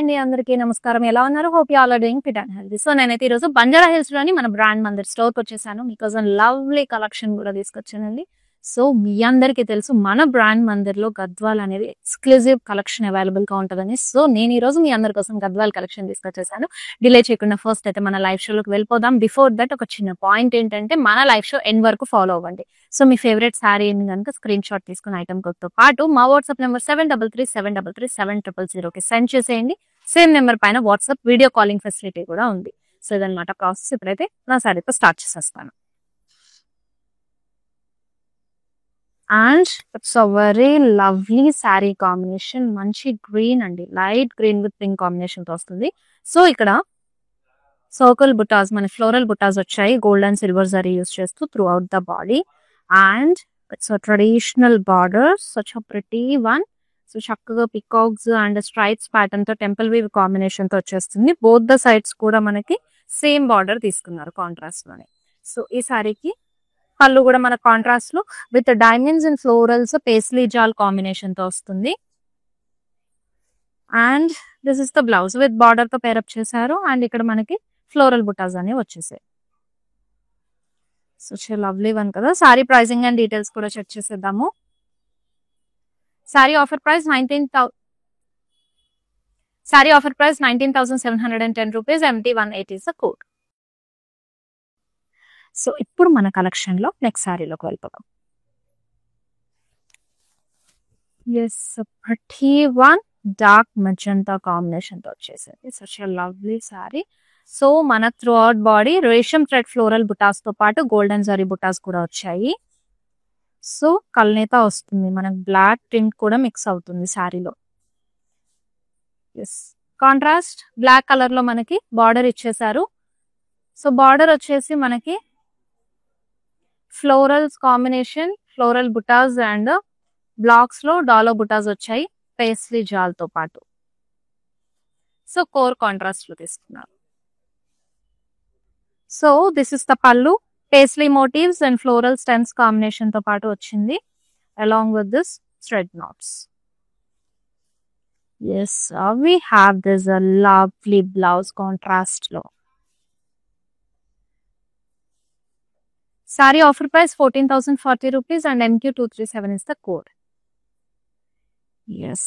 అండి అందరికీ నమస్కారం. ఎలా ఉన్నారు? Hope you all are doing fit and healthy. So నేనైతే ఈరోజు బంజారా హిల్స్ లోని మన బ్రాండ్ మందిర్ స్టోర్ కి వచ్చేసాను. మీకోసం లవ్లీ కలెక్షన్ కూడా తీసుకొచ్చానండి. సో మీ అందరికీ తెలుసు మన బ్రాండ్ మందిర్ లో గద్వాల్ అనేది ఎక్స్క్లూజివ్ కలెక్షన్ అవైలబుల్ గా ఉంటుందని. సో నేను ఈ రోజు మీ అందరి కోసం గద్వాల్ కలెక్షన్ తీసుకొచ్చేసాను. డిలే చేయకుండా ఫస్ట్ అయితే మన లైవ్ షోలోకి వెళ్ళిపోదాం. బిఫోర్ దట్ ఒక చిన్న పాయింట్ ఏంటంటే మన లైవ్ షో ఎండ్ వరకు ఫాలో అవ్వండి. సో మీ ఫేవరెట్ శారీ కనుక స్క్రీన్ షాట్ తీసుకుని ఐటమ్ కోడ్ తో పాటు మా వాట్సాప్ నెంబర్ 7337337000 కి సెండ్ చేసేయండి. సేమ్ నెంబర్ పైన వాట్సాప్ వీడియో కాలింగ్ ఫెసిలిటీ కూడా ఉంది. సో ఇదన్నమాట ప్రాసెస్. ఇప్పుడైతే నా శారీతో స్టార్ట్ చేసేస్తాను. And it's a very lovely sari combination. మంచి గ్రీన్ అండి, light green with pink combination తో వస్తుంది. సో ఇక్కడ సర్కిల్ బుటాస్, మన ఫ్లోరల్ బుటాస్ వచ్చాయి gold and silver zari use చేస్తూ throughout the body. And it's a traditional border, such a pretty one. So చక్కగా పికాక్స్ అండ్ స్ట్రైప్స్ ప్యాటర్న్ తో టెంపుల్ వీవ్ కాంబినేషన్ తో వచ్చేస్తుంది. బోత్ ద సైడ్స్ కూడా మనకి సేమ్ బార్డర్ తీసుకున్నారు కాంట్రాస్ట్ లోనే. So ఈ సారీకి పళ్ళు కూడా మన కాంట్రాస్ట్ లో with diamonds and florals paisley జాల్ కాంబినేషన్ తో వస్తుంది. And this is the blouse with border తో పేరప్ చేశారు. అండ్ ఇక్కడ మనకి ఫ్లోరల్ బుటాస్ అనేవి వచ్చేసాయి. సో లవ్లీ వన్ కదా. సారీ ప్రైసింగ్ అండ్ డీటెయిల్స్ కూడా చెక్ చేసేద్దాము. Sari offer price 19,710 rupees. MT180 is the code. So ఇప్పుడు మన కలెక్షన్ లో నెక్స్ట్ సారీలోకి వెళ్ళిపోదాం. ఎస్, ప్రతి వన్ డార్క్ మెజెంటా కాంబినేషన్ తో వచ్చేసింది. Such a lovely sari. So మన త్రూ అవుట్ బాడీ రేషం థ్రెడ్ ఫ్లోరల్ బుటాస్ తో పాటు గోల్డెన్ జరీ బుటాస్ కూడా వచ్చాయి. సో కల్నేత వస్తుంది, మనకు బ్లాక్ టింట్ కూడా మిక్స్ అవుతుంది శారీలో. ఎస్, కాంట్రాస్ట్ బ్లాక్ కలర్ లో మనకి బార్డర్ ఇచ్చేసారు. సో బార్డర్ వచ్చేసి మనకి florals combination, floral buttas and blocks లో డాలో బుటాస్ వచ్చాయి పేస్లీ జాల్ తో పాటు. సో కోర్ కాంట్రాస్ట్ లో తీసుకున్నారు. So this is the pallu, paisley motifs and floral stems combination తో పాటు వచ్చింది along with this thread knots. Yes, we have this a lovely blouse contrast లో. Sari offer price 14,040 rupees and MQ237 is the code. Yes,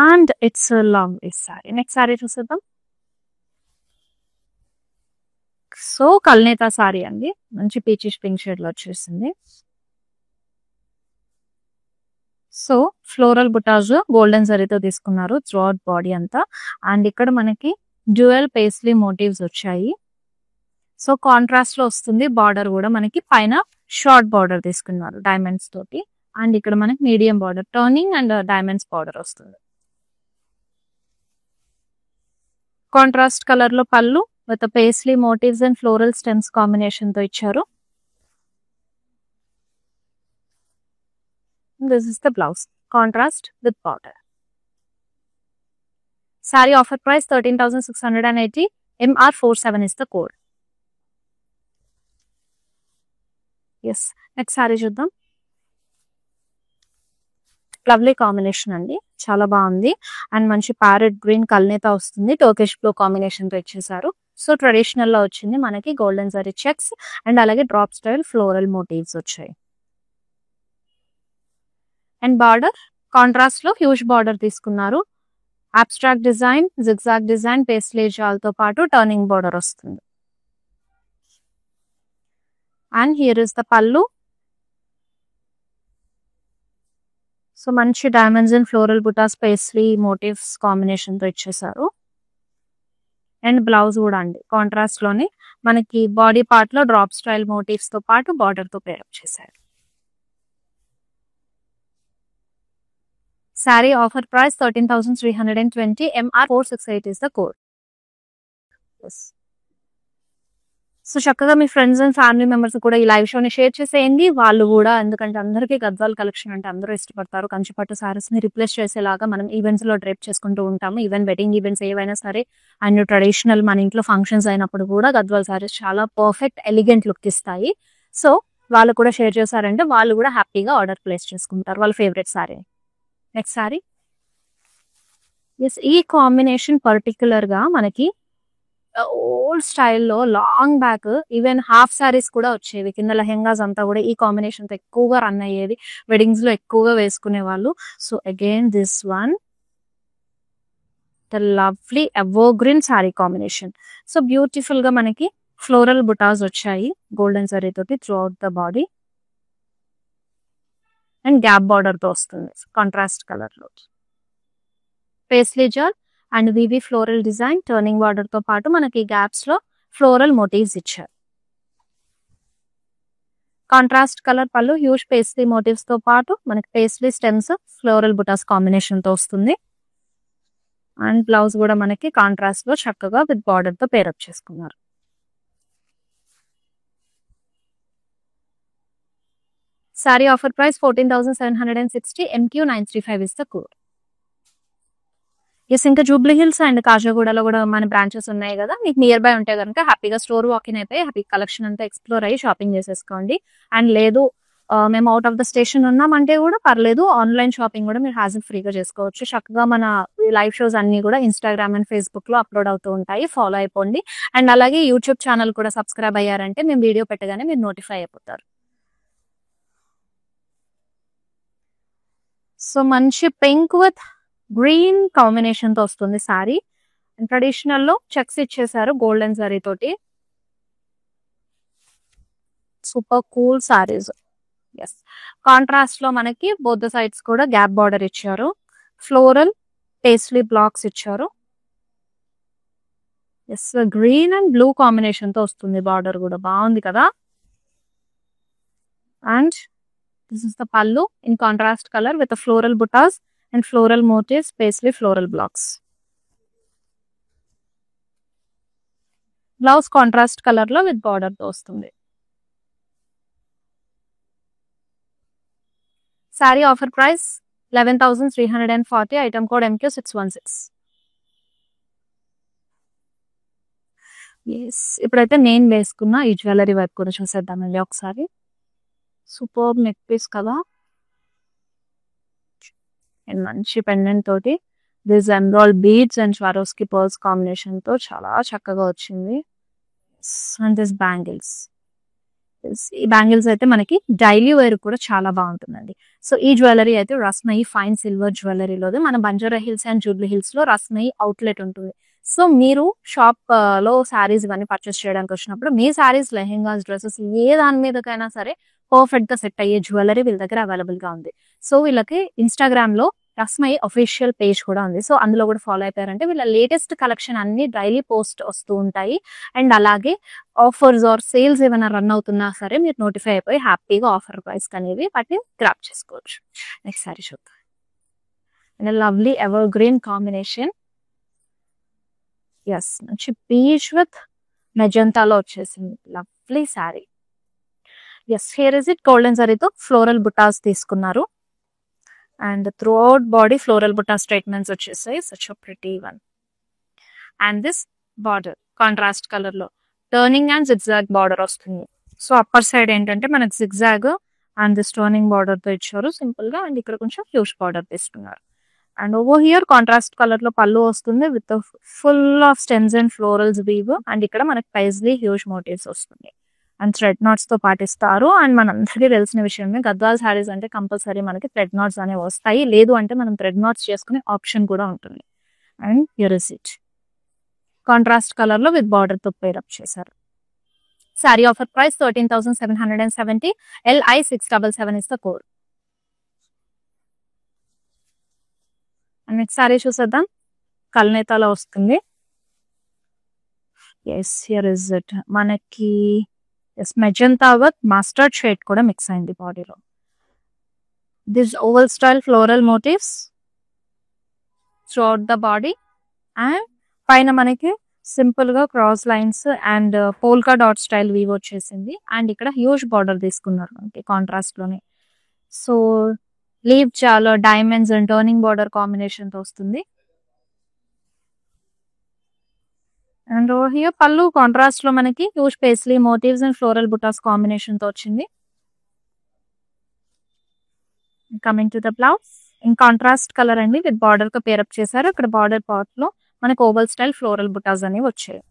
and it's a lovely saree. Next sari చూసేద్దాం. So కల్నేతా sorry అండి, మంచి peachish pink shade లో వచ్చేసింది. So floral బుటాస్ golden జరీతో తీసుకున్నారు throughout body అంతా. And ఇక్కడ మనకి డ్యూయల్ పేస్లీ మోటివ్స్ వచ్చాయి. సో కాంట్రాస్ట్ లో వస్తుంది. బార్డర్ కూడా మనకి పైన షార్ట్ బార్డర్ తీసుకున్నారు డైమండ్స్ తోటి. అండ్ ఇక్కడ మనకి medium border, turning and diamonds border వస్తుంది. కాంట్రాస్ట్ కలర్ లో pallu with paisley motifs and floral stems combination తో ఇచ్చారు. This is the blouse, contrast with border. Saree offer price 13,680. MR47 is the code. Yes, next saree చూద్దాం. Lovely combination అండి, చాలా బాగుంది. And మంచి parrot green కల్నేతా వస్తుంది, Turkish blue combination తో ఇచ్చేసారు. సో ట్రెడిషనల్ లో వచ్చింది మనకి గోల్డెన్ జరీ చెక్స్ అండ్ అలాగే డ్రాప్ స్టైల్ ఫ్లోరల్ మోటివ్స్ వచ్చాయి. అండ్ బార్డర్ కాంట్రాస్ట్ లో హ్యూజ్ బార్డర్ తీసుకున్నారు. Abstract design, zigzag design, paisley జాల్ తో పాటు టర్నింగ్ బార్డర్ వస్తుంది. And here is the pallu. So మంచి diamonds and floral buttas paisley motifs combination తో ఇచ్చేసారు. అండ్ బ్లౌజ్ కూడా అండి కాంట్రాస్ట్ లోనే మనకి బాడీ పార్ట్ లో డ్రాప్ స్టైల్ మోటివ్స్ తో పాటు బార్డర్ తో పేరప్ చేశారు. Saree offer price 13,320. MR468 is the code. Yes. So చక్కగా మీ ఫ్రెండ్స్ అండ్ ఫ్యామిలీ మెంబర్స్ కూడా ఈ లైవ్ షోని షేర్ చేసేయండి. వాళ్ళు కూడా, ఎందుకంటే అందరికీ గద్వాల్ కలెక్షన్ అంటే అందరూ ఇష్టపడతారు. కంచిపట్టు సారీస్ ని రిప్లేస్ చేసేలాగా మనం ఈవెంట్స్ లో డ్రేప్ చేసుకుంటూ ఉంటాము. ఈవెన్ వెడ్డింగ్ ఈవెంట్స్ ఏవైనా సరే అండ్ ట్రెడిషనల్ మన ఇంట్లో ఫంక్షన్స్ అయినప్పుడు కూడా గద్వాల్ సారీస్ చాలా పర్ఫెక్ట్ ఎలిగెంట్ లుక్ ఇస్తాయి. సో వాళ్ళు కూడా షేర్ చేశారంటే వాళ్ళు కూడా హ్యాపీగా ఆర్డర్ ప్లేస్ చేసుకుంటారు వాళ్ళ favourite sari. Next sari yes, ఈ కాంబినేషన్ పర్టికులర్ గా మనకి ఓల్డ్ స్టైల్లో long back even half saris కూడా వచ్చేవి. కింద లెహెంగాస్ అంతా కూడా ఈ కాంబినేషన్ తో ఎక్కువగా రన్ అయ్యేది, వెడ్డింగ్స్ లో ఎక్కువగా వేసుకునే వాళ్ళు. So again this one the lovely evergreen sari combination. So beautiful గా మనకి ఫ్లోరల్ బుటాస్ వచ్చాయి గోల్డెన్ జరీ తోటి throughout the body and gap border తో వస్తుంది కాంట్రాస్ట్ కలర్ లో. పేస్లీ జాల్ అండ్ వివి ఫ్లోరల్ డిజైన్ టర్నింగ్ బార్డర్ తో పాటు మనకి గ్యాప్స్ లో ఫ్లోరల్ మోటివ్స్ ఇచ్చారు. Contrast colour pallu, huge paisley motifs తో పాటు మనకి పేస్లీ స్టెమ్స్ ఫ్లోరల్ బుటాస్ కాంబినేషన్ తో వస్తుంది. అండ్ బ్లౌజ్ కూడా మనకి కాంట్రాస్ట్ లో చక్కగా విత్ బార్డర్ తో పేరప్ చేసుకున్నారు. Sari offer price 14,760. MQ 935 is the code. Yes, ఇంకా జూబ్లీ హిల్స్ అండ్ కాజాగూడలో కూడా మన బ్రాంచెస్ ఉన్నాయి కదా, మీకు నియర్ బై ఉంటే కనుక హ్యాపీగా స్టోర్ వాకిన్ అయిపోయి హ్యాపీ కలెక్షన్ అంతా ఎక్స్ప్లోర్ అయ్యి షాపింగ్ చేసేసుకోండి. అండ్ లేదు మేము అవుట్ ఆఫ్ ద స్టేషన్ ఉన్నామంటే కూడా పర్లేదు, ఆన్లైన్ షాపింగ్ కూడా మీరు హ్యాజిల్ ఫ్రీగా చేసుకోవచ్చు. చక్కగా మన లైవ్ షోస్ అన్ని కూడా ఇన్స్టాగ్రామ్ అండ్ ఫేస్బుక్ లో అప్లోడ్ అవుతూ ఉంటాయి, ఫాలో అయిపోండి. అండ్ అలాగే యూట్యూబ్ ఛానల్ కూడా సబ్స్క్రైబ్ అయ్యారంటే మేము వీడియో పెట్టగానే మీరు నోటిఫై అయిపోతారు. సో మంచి పింక్ విత్ గ్రీన్ కాంబినేషన్ తో వస్తుంది సారీ. ట్రెడిషనల్ లో చెక్స్ ఇచ్చేసారు గోల్డెన్ జరీ తోటి. Super cool saris. Yes, contrast లో మనకి బోత్ ద సైడ్స్ కూడా గ్యాప్ బార్డర్ ఇచ్చారు, ఫ్లోరల్ పేస్లీ బ్లాక్స్ ఇచ్చారు. Yes, green and blue combination తో వస్తుంది బార్డర్ కూడా బాగుంది కదా. And this is the pallu in contrast color with the floral buttas and floral motifs, paisley floral blocks. Blouse contrast color lo with border తో వస్తుంది. Saree offer price 11,340. Item code MQ 616. Yes, ఇప్పుడైతే నేను వేసుకున్న ఈ jewellery work కూడా చూసేద్దామండి ఒకసారి. Super neck piece కదా, అండ్ మంచి పెండెంట్ తోటి this emerald beads and Swarovski pearls combination తో చాలా చక్కగా వచ్చింది. అండ్ దిస్ బ్యాంగిల్స్, ఈ బ్యాంగిల్స్ అయితే మనకి డైలీ వేర్ కూడా చాలా బాగుంటుందండి. సో ఈ జ్యువెలరీ అయితే రస్మయి ఫైన్ సిల్వర్ జ్యువెలరీలో మన Banjara hills and Jubilee hills లో రస్మయి అవుట్లెట్ ఉంటుంది. సో మీరు షాప్ లో శారీస్ ఇవన్నీ పర్చేస్ చేయడానికి వచ్చినప్పుడు మీ శారీస్, లెహెంగాస్, డ్రెస్సెస్ ఏ దాని మీదకైనా సరే పర్ఫెక్ట్ గా సెట్ అయ్యే జ్యువెలరీ వీళ్ళ దగ్గర అవైలబుల్ గా ఉంది. సో వీళ్ళకి ఇన్స్టాగ్రామ్ లో రస్మయి అఫీషియల్ పేజ్ కూడా ఉంది. సో అందులో కూడా ఫాలో అయిపోయారంటే వీళ్ళ లేటెస్ట్ కలెక్షన్ అన్ని డైలీ పోస్ట్ వస్తూ ఉంటాయి. అండ్ అలాగే ఆఫర్స్ ఆర్ సేల్స్ ఏమైనా రన్ అవుతున్నా సరే మీరు నోటిఫై అయిపోయి హ్యాపీగా ఆఫర్ ప్రైస్ అనేవి వాటిని గ్రాప్ చేసుకోవచ్చు. నెక్స్ట్ సారీ చూద్దాం. And lovely evergreen combination. Yes, మంచి పీచ్ విత్ మెజంతాలో వచ్చేసింది lovely sari. Yes, here is it golden జరీతో ఫ్లోరల్ బుటాస్ తీసుకున్నారు. And throughout body floral బుటా స్ట్రైట్మెంట్స్ వచ్చేసాయి. Such a pretty one. And this border contrast colour లో టర్నింగ్ అండ్ జిగ్జాగ్ బార్డర్ వస్తుంది. సో అప్పర్ సైడ్ ఏంటంటే మనకి zigzag and this turning border తో ఇచ్చారు సింపుల్ గా. అండ్ ఇక్కడ కొంచెం హ్యూజ్ బార్డర్ తీసుకున్నారు. And over here contrast colour లో పళ్ళు వస్తుంది with full of stems and florals weave. And ఇక్కడ మనకి పైజ్లీ హ్యూజ్ మోటివ్స్ వస్తుంది. అండ్ థ్రెడ్ నాట్స్ తో పాటిస్తారు. అండ్ మనందరికీ తెలిసిన విషయమే గద్వాల్ శారీస్ అంటే కంపల్సరీ మనకి థ్రెడ్ నాట్స్ అనేవి వస్తాయి, లేదు అంటే మనం థ్రెడ్ నాట్స్ చేసుకునే ఆప్షన్ కూడా ఉంటుంది. And here is it contrast colour లో విత్ బార్డర్ తో పేరప్ చేశారు. Sari offer price 13,770. LI 677 is the code. And next sari చూసేద్దాం. కల్నేతాలో వస్తుంది. ఎస్, హియర్ ఇస్ ఇట్ మనకి yes magenta with mustard shade కూడా మిక్స్ అయింది బాడీలో. This oval style floral motifs throughout the body. And పైన మనకి సింపుల్ గా cross lines and polka dot style weave వచ్చేసింది. అండ్ ఇక్కడ హ్యూజ్ బార్డర్ తీసుకున్నారు మనకి కాంట్రాస్ట్ లోనే. సో లీవ్ చాలా diamonds and turning border combination తో వస్తుంది. అండ్ హియర్ పళ్ళు కాంట్రాస్ట్ లో మనకి huge paisley motifs and floral buttas combination తో వచ్చింది. Coming to the blouse, in contrast colour అండి విత్ బార్డర్ తో పేరప్ చేశారు. ఇక్కడ బార్డర్ పార్ట్ లో మనకు ఓవల్ స్టైల్ ఫ్లోరల్ బుటాస్ అనేవి వచ్చాయి.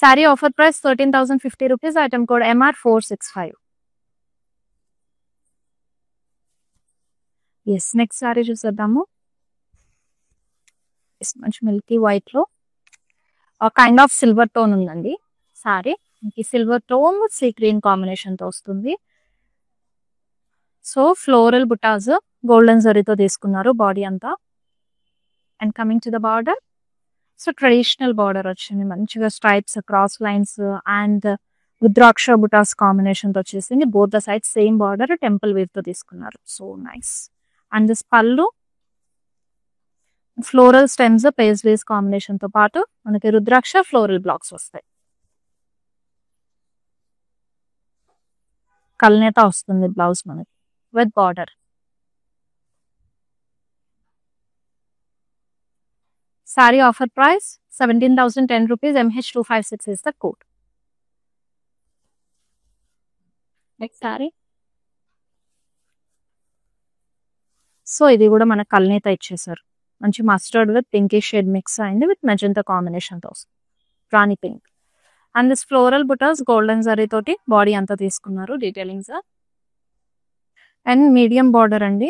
Sari offer price 13,050 rupees. Item code MR465. Yes, next sari చూసేద్దాము. మంచి మిల్కీ వైట్ లో కైండ్ ఆఫ్ సిల్వర్ టోన్ ఉందండి sari. Silver tone sea green combination తో వస్తుంది. సో ఫ్లోరల్ బుటాస్ గోల్డెన్ జరీతో తీసుకున్నారు బాడీ అంతా. And coming to the border, so traditional border వచ్చింది, మంచిగా stripes, cross lines and rudraksha butas combination తో వచ్చేసింది. Both the side same border temple weave తో తీసుకున్నారు. So nice. And this pallu floral stems paisleys combination తో పాటు మనకి రుద్రాక్ష ఫ్లోరల్ బ్లాక్స్ వస్తాయి. కల్నేత వస్తుంది బ్లౌజ్ మనకి with border. Saree offer price 17,010 rupees. MH256 is the code. Next saree. So ఇది కూడా మన కల్నేత ఇచ్చేసారు. మంచి mustard with pinkish shade mix అయింది విత్ మెజంతా కాంబినేషన్ తో రాణి pink. And this floral buttas golden zari తోటి బాడీ అంతా తీసుకున్నారు డీటెయిలింగ్స్. అండ్ మీడియం బార్డర్ అండి,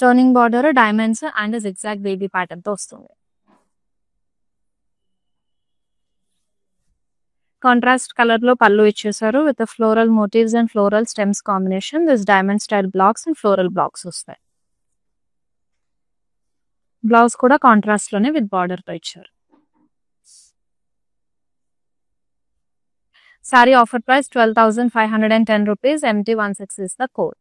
turning border, diamonds and zigzag baby pattern తో వస్తుంది. కాంట్రాస్ట్ కలర్ లో పళ్ళు ఇచ్చేసారు with floral motifs and floral stems combination. This diamond style blocks and floral blocks వస్తాయి. Blouse కూడా కాంట్రాస్ట్ లోనే విత్ బార్డర్ తో ఇచ్చారు. Sorry offer price 12,510 rupees. MT16 is the code.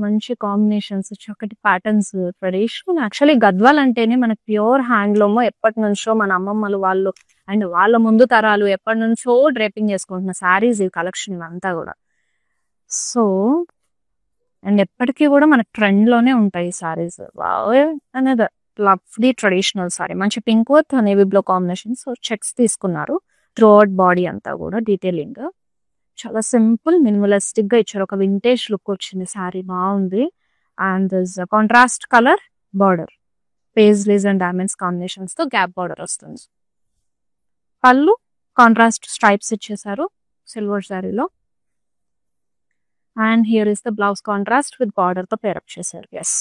మంచి కాంబినేషన్స్, చక్కటి ప్యాటర్న్స్, ట్రెడిషనల్. యాక్చువల్లీ గద్వాల్ అంటేనే మనకి ప్యూర్ హ్యాండ్లూమ్. ఎప్పటి నుంచో మన అమ్మమ్మలు వాళ్ళు అండ్ వాళ్ళ ముందు తరాలు ఎప్పటి నుంచో డ్రేపింగ్ చేసుకుంటున్న శారీస్ ఈ కలెక్షన్ ఇవంతా కూడా. సో అండ్ ఎప్పటికీ కూడా మన ట్రెండ్ లోనే ఉంటాయి శారీస్. అనేది లవ్లీ ట్రెడిషనల్ సారీ, మంచి pink with navy blue combination. So checks తీసుకున్నారు త్రూ అవుట్ బాడీ అంతా కూడా డీటెయిలింగ్. చాలా సింపుల్ మినిమలిస్టిక్ గా ఇచ్చారు. ఒక వింటేజ్ లుక్ వచ్చింది శారీ, బాగుంది. And this contrast colour border paisleys and diamonds combinations తో గ్యాప్ బార్డర్ వస్తుంది. పళ్ళు కాంట్రాస్ట్ స్ట్రైప్స్ ఇచ్చేసారు సిల్వర్ శారీలో. And here is the blouse contrast with border తో పేరప్ చేశారు. Yes,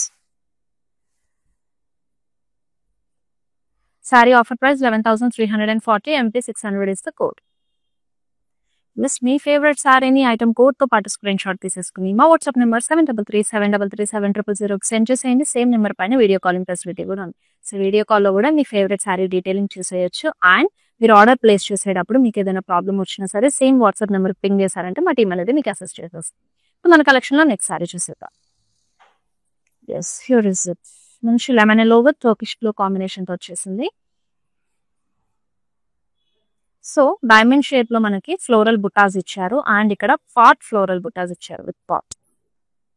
sari offer price 11,340. MT600 is the code. Plus మీ favourite సారీని item code తో పాటు స్క్రీన్ షాట్ తీసేసుకుని మా వాట్సాప్ నెంబర్ 7337337000 సెండ్ చేసేయండి. సేమ్ నెంబర్ పైన వీడియో కాలింగ్ ఫెసిలిటీ కూడా ఉంది. సో వీడియో కాల్లో కూడా మీ ఫేవరెట్ సారీ డీటెయిలింగ్ చూసేయచ్చు. అండ్ మీరు ఆర్డర్ ప్లేస్ చేసేటప్పుడు మీకు ఏదైనా ప్రాబ్లం వచ్చినా సరే సేమ్ వాట్సాప్ నెంబర్ పింగ్ చేశారంటే మా టీం అనేది మీకు అసిస్ట్ చేసేస్తుంది. ఇప్పుడు మన కలెక్షన్ లో నెక్స్ట్ సారీ చూసేద్దాం. Yes, here is it. మంచి lemon yellow with Turkish blue combination తో వచ్చేసింది. సో డైమండ్ షేప్ లో మనకి ఫ్లోరల్ బుటాస్ ఇచ్చారు అండ్ ఇక్కడ పాట్ ఫ్లోరల్ బుటాస్ ఇచ్చారు with pot.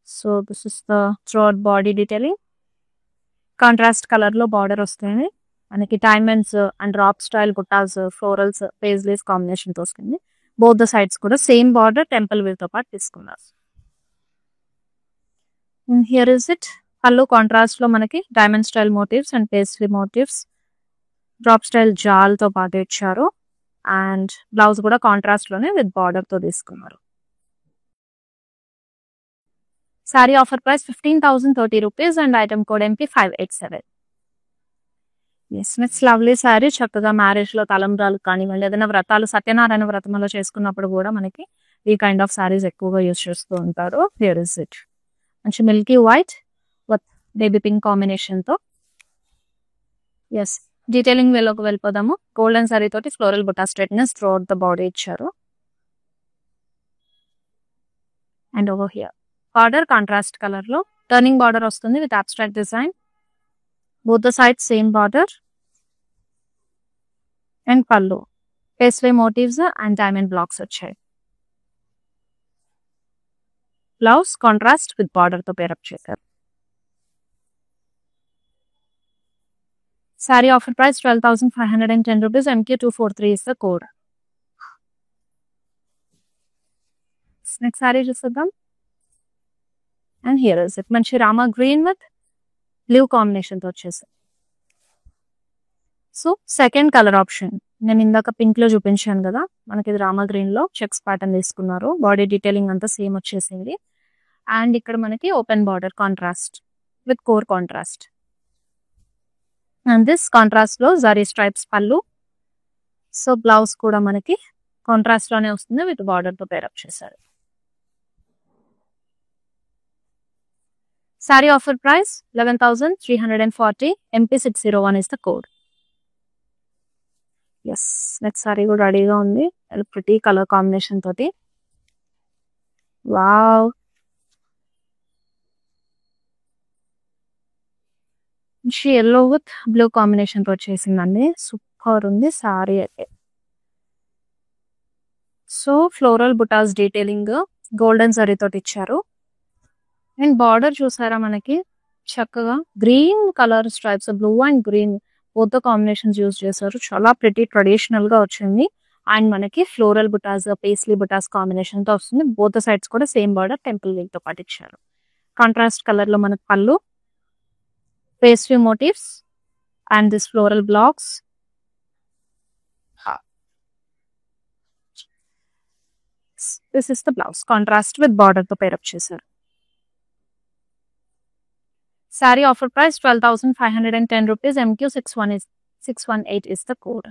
So this is the throat body detailing. Contrast colour లో బార్డర్ వస్తుంది మనకి. Diamonds and drop style butas florals paisleys combination తో వస్తుంది. బోత్ ద సైడ్స్ కూడా సేమ్ బార్డర్ టెంపుల్ వేవ్ తో పాటు తీసుకున్నారు. Here is it. పళ్ళు కాంట్రాస్ట్ లో మనకి diamond style motifs and pastry motifs, drop style జాల్ తో పాటు ఇచ్చారు. అండ్ బ్లౌజ్ కూడా కాంట్రాస్ట్ లోనే విత్ బార్డర్ తో తీసుకున్నారు. Sari offer price 15,030 rupees and item code MP587. Yes, it's lovely sari. చక్కగా మ్యారేజ్ లో తలంబ్రాలు కానివ్వండి, ఏదైనా వ్రతాలు, సత్యనారాయణ వ్రతంలో చేసుకున్నప్పుడు కూడా మనకి ఈ కైండ్ ఆఫ్ సారీస్ ఎక్కువగా యూజ్ చేస్తూ ఉంటారు. Here is it. మంచి milky white with baby pink combination తో. ఎస్, డీటెయిలింగ్ వేలోకి వెళ్ళిపోదాము. గోల్డెన్ సారీ తోటి floral buta straightness throughout the body ఇచ్చారు. And over here border contrast colour లో టర్నింగ్ బార్డర్ వస్తుంది with abstract design. Both the side same border. And పళ్ళు pastry motifs and diamond blocks వచ్చాయి. Blouse contrast with border తో pair up చేశారు. Sari offer price 12,510 rupees. MQ243 is the code. Next sari చూద్దాం. And here is it. మంచి Rama green with blue combination తో వచ్చేసింది. So second colour option నేను ఇందాక పింక్ లో చూపించాను కదా, మనకి ఇది రామా గ్రీన్ లో చెక్స్ ప్యాటర్న్ తీసుకున్నారు. బాడీ డీటెయిలింగ్ అంతా సేమ్ వచ్చేసింది. అండ్ ఇక్కడ మనకి open border contrast with core contrast. And this contrast లో zari stripes pallu. So blouse కూడా మనకి కాంట్రాస్ట్ లోనే వస్తుంది విత్ బార్డర్ తో పేరప్ చేశారు. Sari offer price 11,340. MP601 is the code. Yes, next sari కూడా రెడీగా ఉంది. ప్రిటీ కలర్ కాంబినేషన్ తోటి. Wow, yellow with blue combination తో వచ్చేసిందండి. సూపర్ ఉంది సారీ అయితే. So floral butas detailing golden zari తోటి ఇచ్చారు. అండ్ బార్డర్ చూసారా మనకి చక్కగా green colour stripes, blue and green both combinations use చేశారు. చాలా ప్రిటీ ట్రెడిషనల్ గా వచ్చింది. అండ్ మనకి ఫ్లోరల్ బుటాస్, పేస్లీ బుటాస్ కాంబినేషన్ తో వస్తుంది. బోత్ సైడ్స్ కూడా సేమ్ బార్డర్ టెంపుల్ వీక్ తో పాటు ఇచ్చారు. కాంట్రాస్ట్ కలర్ లో మనకి pallu, pastry motifs and this floral blocks. This is the blouse contrast with border తో పేరప్ చేశారు. Saree offer price 12,510 rupees. MQ618 is the code.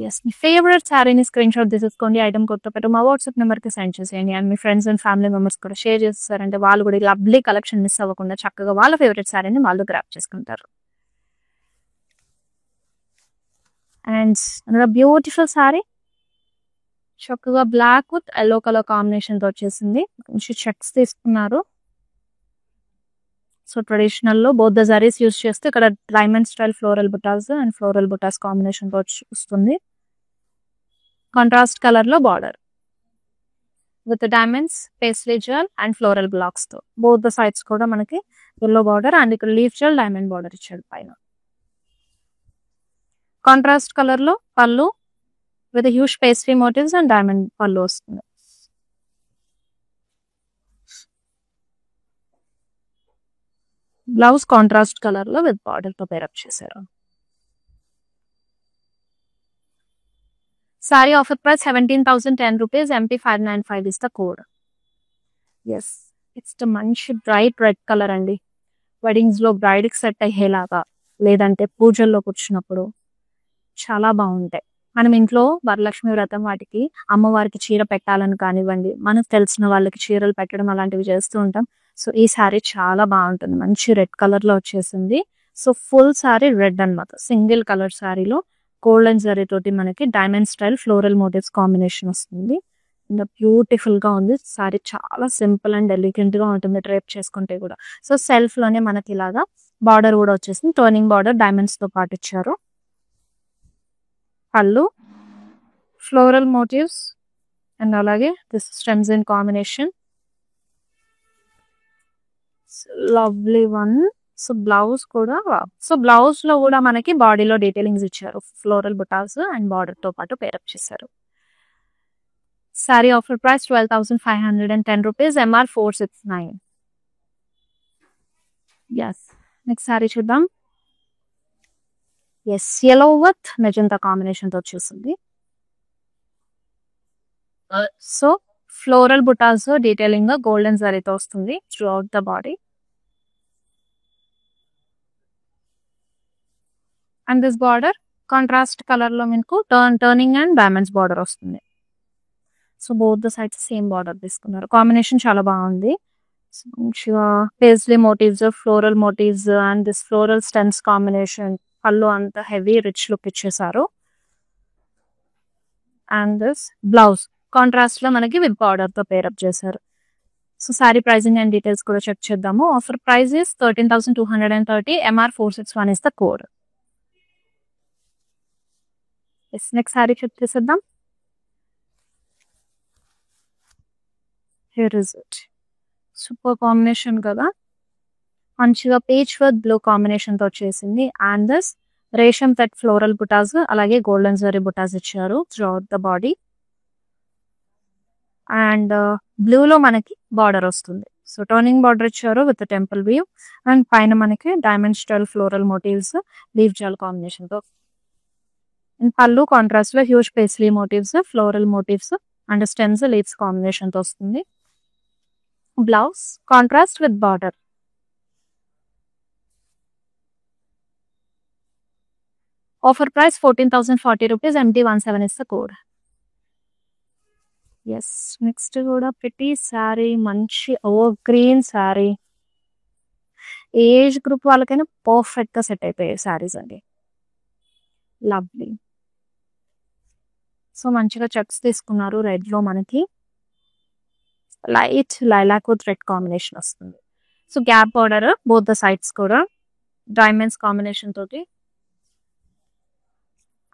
Yes, me favourite శారీని screen shot తీసేసుకోండి. Item కొత్త పెట్టు మా వాట్సాప్ నెంబర్కి సెండ్ చేసేయండి. And me friends and family members కూడా షేర్ చేస్తారంటే వాళ్ళు కూడా లవ్లీ కలెక్షన్ మిస్ అవ్వకుండా చక్కగా వాళ్ళ ఫేవరెట్ శారీని వాళ్ళు గ్రాప్ చేసుకుంటారు. అండ్ అనదర్ బ్యూటిఫుల్ శారీ, చక్కగా black with yellow colour combination తో వచ్చేసింది. మంచి చెక్స్ తీసుకున్నారు. సో ట్రెడిషనల్ లో బోత్ ద జరీస్ యూజ్ చేస్తే ఇక్కడ diamond style floral buttas and floral buttas combination తో వస్తుంది. కాంట్రాస్ట్ కలర్ లో border with diamonds, paisley jaal and floral blocks తో. బోత్ ద సైడ్స్ కూడా మనకి ఎల్లో బార్డర్ అండ్ ఇక్కడ లీఫ్ జెల్ డైమండ్ బార్డర్ ఇచ్చాడు పైన. కాంట్రాస్ట్ కలర్ లో pallu with huge pastry motifs and diamond పళ్ళు వస్తుంది. బ్లౌజ్ కాంట్రాస్ట్ కలర్ లో విత్ బార్డర్ తో పేరప్ చేశారు. Sari offer price 17,010 rupees. MP595 is the code. Yes, it's మంచి బ్రైట్ రెడ్ కలర్ అండి. వెడ్డింగ్స్ లో బ్రైడ్ కి సెట్ అయ్యేలాగా, లేదంటే పూజల్లో కూర్చున్నప్పుడు చాలా బాగుంటాయి. మనం ఇంట్లో వరలక్ష్మి వ్రతం వాటికి అమ్మవారికి చీర పెట్టాలని కానివ్వండి, మనకు తెలిసిన వాళ్ళకి చీరలు పెట్టడం అలాంటివి చేస్తూ ఉంటాం. సో ఈ శారీ చాలా బాగుంటుంది. మంచి రెడ్ కలర్ లో వచ్చేసింది. సో ఫుల్ శారీ రెడ్ అన్నమాట. సింగిల్ కలర్ శారీలో గోల్డెన్ జరీ తోటి మనకి diamond style floral motifs combination వస్తుంది. బ్యూటిఫుల్ గా ఉంది శారీ. చాలా సింపుల్ అండ్ ఎలిగెంట్ గా ఉంటుంది డ్రేప్ చేసుకుంటే కూడా. సో సెల్ఫ్ లోనే మనకి ఇలాగా బార్డర్ కూడా వచ్చేసింది. టర్నింగ్ బార్డర్ డైమండ్స్ తో పాటు ఇచ్చారు. పళ్ళు ఫ్లోరల్ మోటివ్స్ అండ్ అలాగే this stems in combination. Lovely one. So blouse కూడా, సో బ్లౌజ్ లో కూడా మనకి బాడీలో డీటెయిలింగ్స్ ఇచ్చారు. ఫ్లోరల్ బుటాస్ అండ్ బార్డర్ తో పాటు పేరప్ చేశారు. Sari offer price 12,510 rupees. MR469. Yes, next sari చూద్దాం. Yes, yellow with magenta combination తో వచ్చేసింది. So floral butas detailing golden జరీతో వస్తుంది throughout the body. And this border contrast colour లో మీకు టర్నింగ్ అండ్ డైమండ్స్ బార్డర్ వస్తుంది. So both the sides same border తీసుకున్నారు. Combination చాలా బాగుంది. మంచిగా paisley motifs, floral motifs and this floral stems combination. పళ్ళు అంతా హెవీ రిచ్ లుక్ ఇచ్చేసారు. అండ్ దిస్ బ్లౌజ్ కాంట్రాస్ట్ లో మనకి విత్ బార్డర్ తో పేరప్ చేశారు. So sari pricing and details కూడా చెక్ చేద్దాము. Offer price is 13,230. MR461 is the code. Next sari check చేసేద్దాం. Here is it. Super combination కదా, మంచిగా పీచ్ విత్ బ్లూ కాంబినేషన్ తో వచ్చేసింది. అండ్ దిస్ రేషం తట్ ఫ్లోరల్ బుటాస్ అలాగే గోల్డెన్ జరీ బుటాస్ ఇచ్చారు throughout the body. And బ్లూలో మనకి బార్డర్ వస్తుంది. సో టర్నింగ్ బార్డర్ ఇచ్చారు విత్ టెంపుల్ వీవ్ అండ్ పైన మనకి diamond style floral motifs leaf జాల్ కాంబినేషన్ తో. అండ్ పళ్ళు కాంట్రాస్ట్ లో huge paisley motifs, floral motifs and stems leaves combination తో వస్తుంది. Blouse contrast with border. Offer price 14,040 rupees. MT17 is the code. Yes next కూడా pretty sari, మంచి green sari. Age group వాళ్ళకైనా perfect గా సెట్ అయిపోయే శారీస్ అండి. లవ్లీ. సో మంచిగా చెక్స్ తీసుకున్నారు. రెడ్ లో మనకి light lilac with red combination వస్తుంది. So gap border both the sides కూడా డైమండ్స్ కాంబినేషన్ తోటి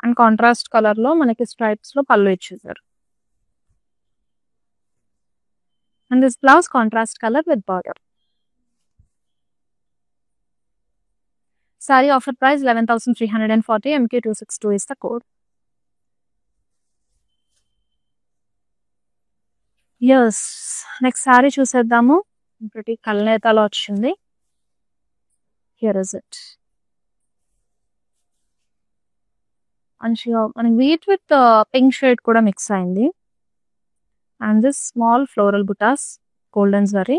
అండ్ కాంట్రాస్ట్ కలర్ లో మనకి స్ట్రైప్స్ లో పళ్ళు ఇచ్చేసారు. And this blouse contrast color with border. Saree offer price 11,340. MQ262 is the code. Yes, next saree చూసేద్దాము. pretty కల్నేతలో వచ్చింది. Here is it. మంచిగా మనకి వీట్ విత్ పింక్ షేడ్ కూడా మిక్స్ అయింది. And this small floral buttas golden zari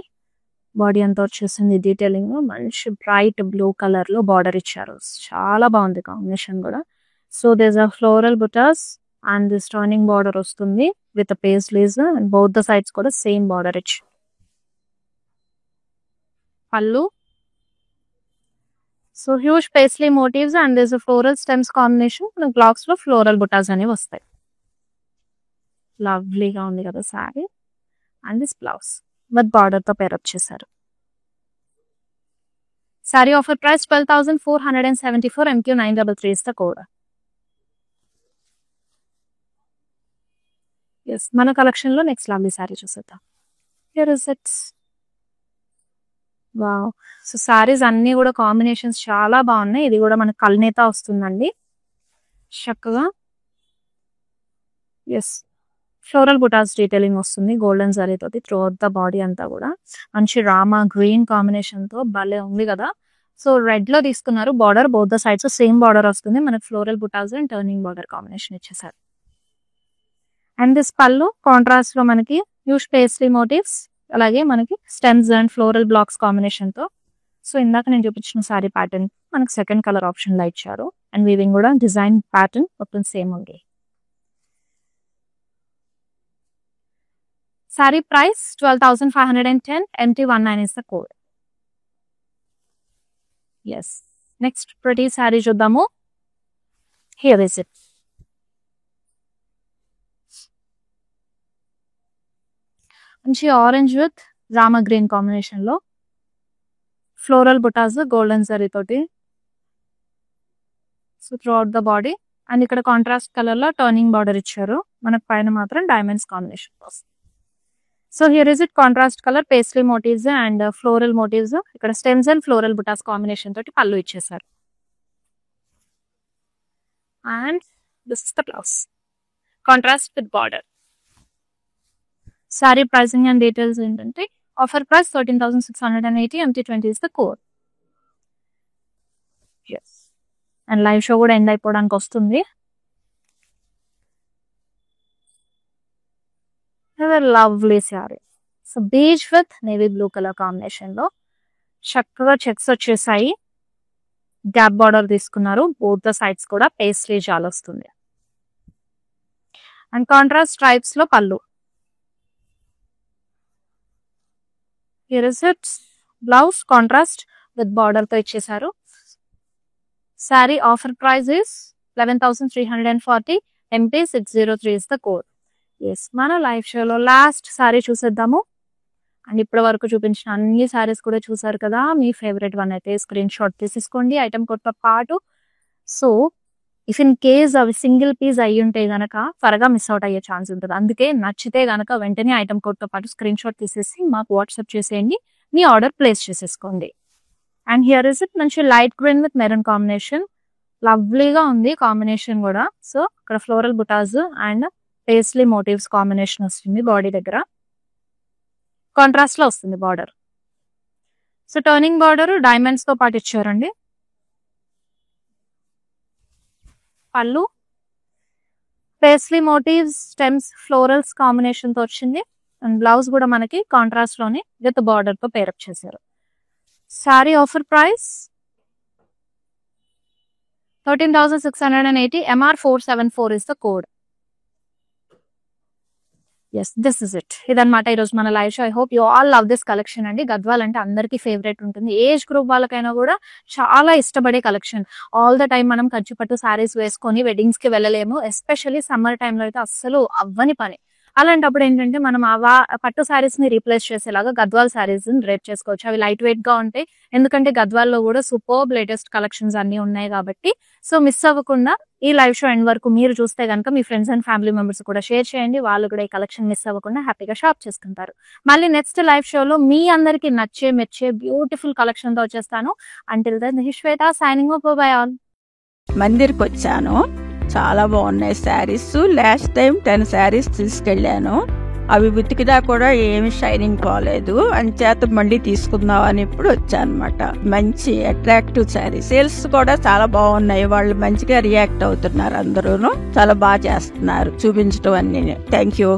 body అంతా వచ్చేసింది. Detailing మంచి bright blue colour లో బార్డర్ ఇచ్చారు. చాలా బాగుంది కాంబినేషన్ కూడా. So these are floral buttas and this turning border వస్తుంది with paisleys and both the sides కూడా సేమ్ బార్డర్ ఇచ్చి. పళ్ళు so huge paisley motifs and this floral stems combination. మనకి బ్లాక్స్ లో ఫ్లోరల్ బుటాస్ అనేవి వస్తాయి. లవ్లీగా ఉంది కదా sari. And this blouse with border తో పేరప్ చేశారు. Sari offer price 12,474. MQ933 is the code. Yes మన కలెక్షన్ లో నెక్స్ట్ లవ్లీ శారీ చూసేద్దాం. Here is it. Wow. So saris అన్ని కూడా కాంబినేషన్స్ చాలా బాగున్నాయి. ఇది కూడా మనకు కల్నేత వస్తుందండి చక్కగా. ఎస్ ఫ్లోరల్ బుటాస్ డీటెయిలింగ్ వస్తుంది గోల్డెన్ జరీ తోటి త్రూ అవుట్ ద బాడీ అంతా కూడా. మంచి రామా గ్రీన్ కాంబినేషన్ తో భలే ఉంది కదా. సో రెడ్ లో తీసుకున్నారు border, both the sides same border వస్తుంది. మనకి floral buttas and turning border combination ఇచ్చేసారు. అండ్ దిస్ పళ్ళు కాంట్రాస్ట్ లో మనకి హ్యూజ్ పేస్లీ మోటివ్స్ అలాగే మనకి stems and floral blocks combination తో. సో ఇందాక నేను చూపించిన సారీ ప్యాటర్న్ మనకి సెకండ్ కలర్ ఆప్షన్ లో ఇచ్చారు. అండ్ వీవింగ్ కూడా డిజైన్ ప్యాటర్న్ మొత్తం సేమ్ ఉంది. Saree price 12,510. MT19 is the code. Yes. Next pretty saree చూద్దాము. Here is it. మంచి orange with Rama green combination లో ఫ్లోరల్ బుటాస్ గోల్డెన్ జరీ తోటి. So throughout the body and ఇక్కడ కాంట్రాస్ట్ కలర్ లో turning border ఇచ్చారు. మనకు పైన మాత్రం డైమండ్స్ కాంబినేషన్ వస్తుంది. So here is it contrast colour paisley motifs and floral motifs. ఇక్కడ stems and floral buttas combination తోటి పళ్ళు ఇచ్చేసారు. And this is the blouse contrast with border. Sari pricing and details ఏంటంటే offer price 13,680. MT20 is the code. Yes. And live show కూడా end అయిపోవడానికి వస్తుంది. Lovely sari. So beach with navy blue colour combination లో చక్కగా checks వచ్చేసాయి. Gap border తీసుకున్నారు. Both the sides కూడా పేస్ట్రీ జాల్ వస్తుంది. అండ్ కాంట్రాస్ట్ స్ట్రైప్స్ లో pallu. Here is it blouse contrast with border తో ఇచ్చేసారు. Sari offer price is 11,340. MT603 is the code. Yes మన లైవ్ షోలో లాస్ట్ సారీ చూసేద్దాము. అండ్ ఇప్పటి వరకు చూపించిన అన్ని సారీస్ కూడా చూసారు కదా. మీ ఫేవరెట్ వన్ అయితే స్క్రీన్ షాట్ తీసేసుకోండి ఐటమ్ కోడ్ తో పాటు. సో ఇఫ్ ఇన్ కేస్ అవి సింగిల్ పీస్ అయ్యి ఉంటే గనక త్వరగా మిస్ అవుట్ అయ్యే ఛాన్స్ ఉంటుంది. అందుకే నచ్చితే గనక వెంటనే ఐటమ్ కోడ్ తో పాటు స్క్రీన్ షాట్ తీసేసి మాకు వాట్సాప్ చేసేయండి. మీ ఆర్డర్ ప్లేస్ చేసేసుకోండి. అండ్ హియర్ ఇస్ ఇట్ మంచి light green with maroon combination. లవ్లీగా ఉంది కాంబినేషన్ కూడా. సో ఇక్కడ floral buttas and paisley motifs combination వస్తుంది బాడీ దగ్గర. కాంట్రాస్ట్ లో వస్తుంది border. So turning border diamonds తో పాటు ఇచ్చారండి. పళ్ళు paisley motifs, stems, florals combination తో వచ్చింది. అండ్ బ్లౌజ్ కూడా మనకి కాంట్రాస్ట్ లోని విత్ బార్డర్ తో పేరప్ చేశారు. Sari offer price 13,680. MR 474 is the code. Yes, this is it. ఇదన్నమాట ఈరోజు మన live show. I hope you all love this collection అండి. గద్వాల్ అంటే అందరికీ ఫేవరెట్ ఉంటుంది. ఏజ్ గ్రూప్ వాళ్ళకైనా కూడా చాలా ఇష్టపడే కలెక్షన్. ఆల్ ద టైం మనం కంచిపట్టు శారీస్ వేసుకొని వెడ్డింగ్స్ కి వెళ్ళలేము. ఎస్పెషల్లీ సమ్మర్ టైంలో అయితే అస్సలు అవ్వని పని. అలాంటప్పుడు ఏంటంటే మనం పట్టు శారీస్ ని రీప్లేస్ చేసేలాగా గద్వాల్ శారీస్ రేట్ చేసుకోవచ్చు. అవి లైట్ వెయిట్ గా ఉంటాయి. ఎందుకంటే గద్వాల్లో కూడా సూపర్బ్ లేటెస్ట్ కలెక్షన్స్ అన్ని ఉన్నాయి కాబట్టి. సో మిస్ అవ్వకుండా ఈ లైవ్ షో ఎండ్ వరకు మీరు చూస్తే కనుక మీ ఫ్రెండ్స్ అండ్ ఫ్యామిలీ మెంబర్స్ కూడా షేర్ చేయండి. వాళ్ళు కూడా ఈ కలెక్షన్ మిస్ అవ్వకుండా హ్యాపీగా షాప్ చేసుకుంటారు. మళ్ళీ నెక్స్ట్ లైవ్ షోలో మీ అందరికి నచ్చే మెచ్చే బ్యూటిఫుల్ కలెక్షన్ తో వచ్చేస్తాను. Until then Shweta signing off. Bye all. మందిర్కి వచ్చాను. చాలా బాగున్నాయి శారీస్. లాస్ట్ టైం 10 శారీస్ తీసుకెళ్ళాను. అవి ఉతికిదా కూడా ఏమి షైనింగ్ పోలేదు. అంచేత మళ్ళీ తీసుకుందాం అని ఇప్పుడు వచ్చాను అనమాట. మంచి అట్రాక్టివ్ శారీ. సేల్స్ కూడా చాలా బాగున్నాయి. వాళ్ళు మంచిగా రియాక్ట్ అవుతున్నారు. అందరూ చాలా బాగా చేస్తున్నారు చూపించడం అన్ని. Thank you.